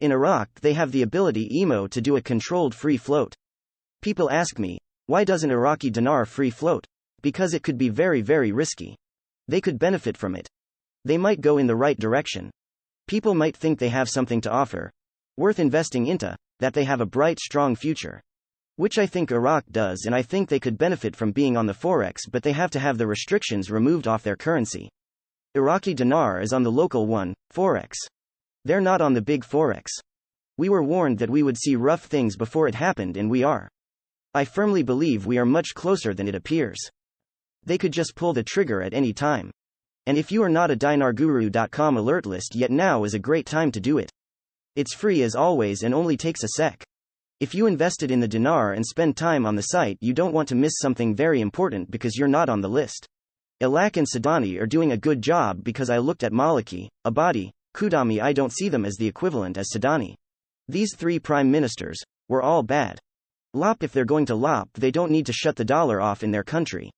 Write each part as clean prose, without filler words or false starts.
In Iraq, they have the ability EMO to do a controlled free float. People ask me, why doesn't Iraqi dinar free float? Because it could be very, very risky. They could benefit from it. They might go in the right direction. People might think they have something to offer, worth investing into, that they have a bright, strong future. Which I think Iraq does, and I think they could benefit from being on the Forex, but they have to have the restrictions removed off their currency. Iraqi dinar is on the local one, Forex. They're not on the big Forex. We were warned that we would see rough things before it happened, and we are. I firmly believe we are much closer than it appears. They could just pull the trigger at any time. And if you are not a dinarguru.com alert list yet, now is a great time to do it. It's free as always and only takes a sec. If you invested in the dinar and spend time on the site, you don't want to miss something very important because you're not on the list. Iraq and Sudani are doing a good job because I looked at Maliki, Abadi, Kudami. I don't see them as the equivalent as Sudani. These three prime ministers were all bad. LOP, if they're going to LOP, they don't need to shut the dollar off in their country.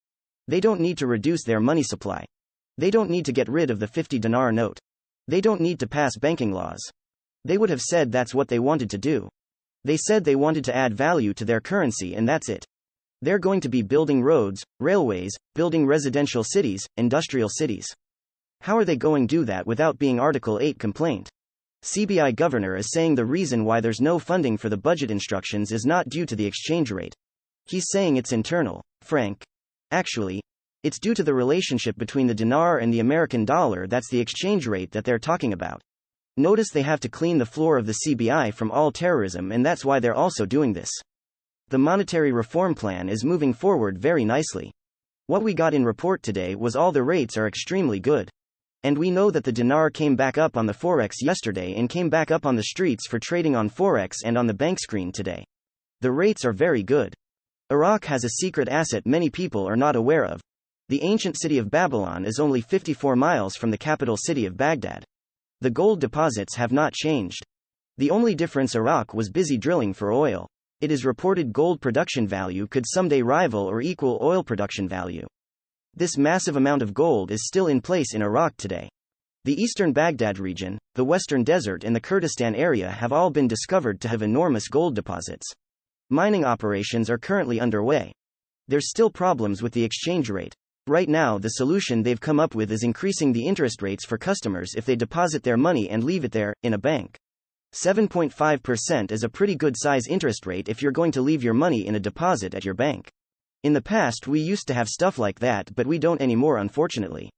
They don't need to reduce their money supply. They don't need to get rid of the 50 dinar note. They don't need to pass banking laws. They would have said that's what they wanted to do. They said they wanted to add value to their currency, and that's it. They're going to be building roads, railways, building residential cities, industrial cities. How are they going to do that without being Article 8 complaint? CBI governor is saying the reason why there's no funding for the budget instructions is not due to the exchange rate. He's saying it's internal. Frank. Actually, it's due to the relationship between the dinar and the American dollar. That's the exchange rate that they're talking about. Notice they have to clean the floor of the CBI from all terrorism, and that's why they're also doing this. The monetary reform plan is moving forward very nicely. What we got in report today was all the rates are extremely good. And we know that the dinar came back up on the Forex yesterday and came back up on the streets for trading on Forex and on the bank screen today. The rates are very good. Iraq has a secret asset many people are not aware of. The ancient city of Babylon is only 54 miles from the capital city of Baghdad. The gold deposits have not changed. The only difference, Iraq was busy drilling for oil. It is reported gold production value could someday rival or equal oil production value. This massive amount of gold is still in place in Iraq today. The eastern Baghdad region, the western desert, and the Kurdistan area have all been discovered to have enormous gold deposits. Mining operations are currently underway. There's still problems with the exchange rate. Right now, the solution they've come up with is increasing the interest rates for customers if they deposit their money and leave it there, in a bank. 7.5% is a pretty good size interest rate if you're going to leave your money in a deposit at your bank. In the past, we used to have stuff like that, but we don't anymore, unfortunately.